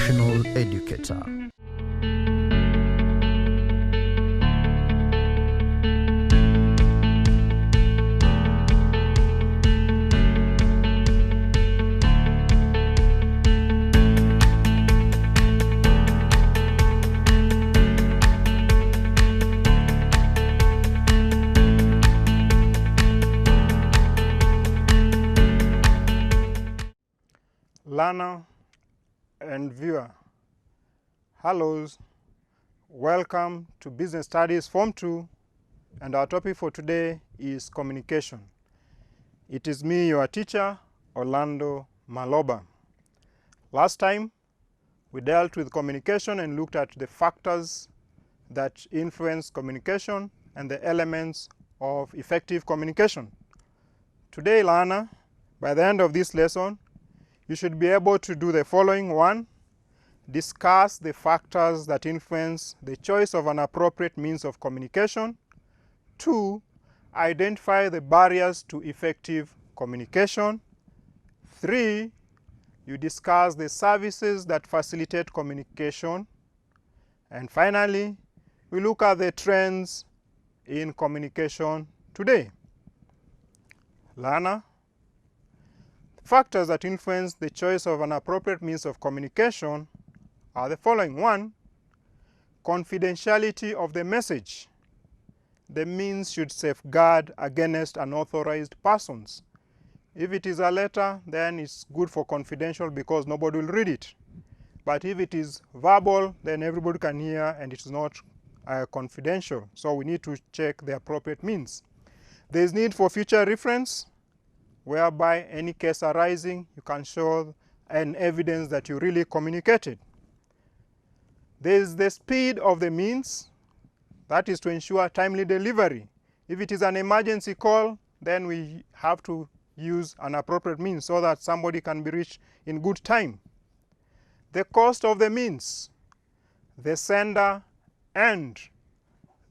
international educator. Learner and viewer, hellos, welcome to Business Studies Form 2, and our topic for today is communication. It is me, your teacher, Orlando Maloba. Last time, we dealt with communication and looked at the factors that influence communication and the elements of effective communication. Today, learner, by the end of this lesson, you should be able to do the following. 1. Discuss the factors that influence the choice of an appropriate means of communication. 2. Identify the barriers to effective communication. 3. You discuss the services that facilitate communication. And finally, we look at the trends in communication today. Learner, factors that influence the choice of an appropriate means of communication are the following. 1. Confidentiality of the message. The means should safeguard against unauthorized persons. If it is a letter, then it's good for confidential because nobody will read it. But if it is verbal, then everybody can hear and it is not confidential. So we need to check the appropriate means. There is need for future reference, whereby any case arising, you can show an evidence that you really communicated. There is the speed of the means, that is to ensure timely delivery. If it is an emergency call, then we have to use an appropriate means so that somebody can be reached in good time. The cost of the means, the sender and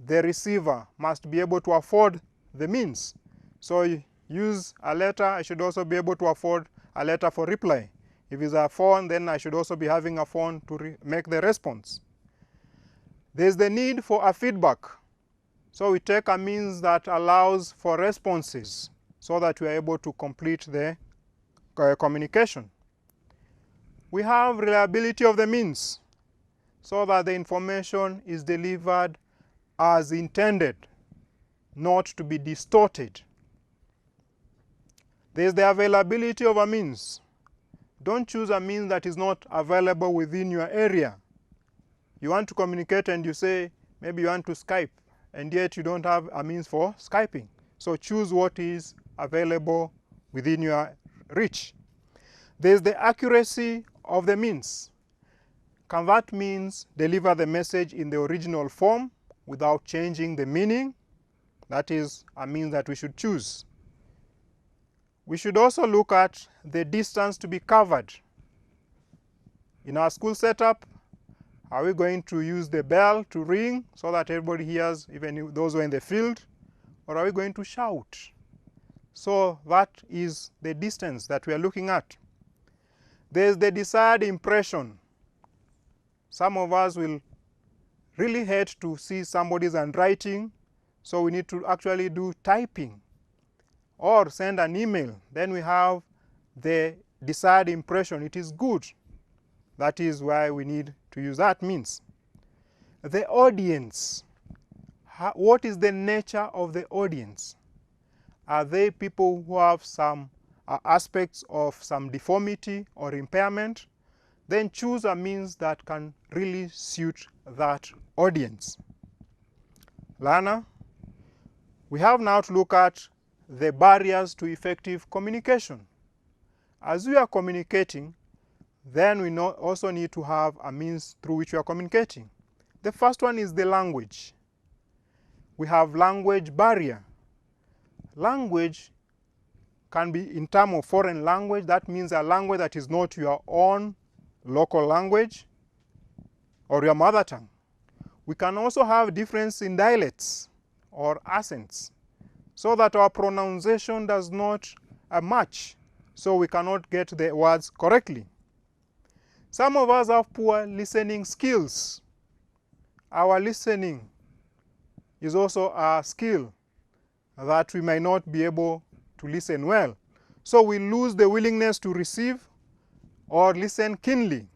the receiver must be able to afford the means. So use a letter, I should also be able to afford a letter for reply. If it's a phone, then I should also be having a phone to make the response. There's the need for a feedback. So we take a means that allows for responses so that we are able to complete the communication. We have reliability of the means so that the information is delivered as intended, not to be distorted. There is the availability of a means. Don't choose a means that is not available within your area. You want to communicate and you say, maybe you want to Skype, and yet you don't have a means for Skyping. So choose what is available within your reach. There is the accuracy of the means. Can that means deliver the message in the original form without changing the meaning? That is a means that we should choose. We should also look at the distance to be covered. In our school setup, are we going to use the bell to ring so that everybody hears, even those who are in the field, or are we going to shout? So that is the distance that we are looking at. There is the desired impression. Some of us will really hate to see somebody's handwriting, so we need to actually do typing or send an email. Then we have the desired impression. It is good. That is why we need to use that means. The audience. What is the nature of the audience? Are they people who have some aspects of some deformity or impairment? Then choose a means that can really suit that audience. Learner, we have now to look at the barriers to effective communication. As we are communicating, then we also need to have a means through which we are communicating. The first one is the language. We have language barrier. Language can be in terms of foreign language. That means a language that is not your own local language or your mother tongue. We can also have difference in dialects or accents, so that our pronunciation does not match, so we cannot get the words correctly. Some of us have poor listening skills. Our listening is also a skill that we might not be able to listen well. So we lose the willingness to receive or listen keenly.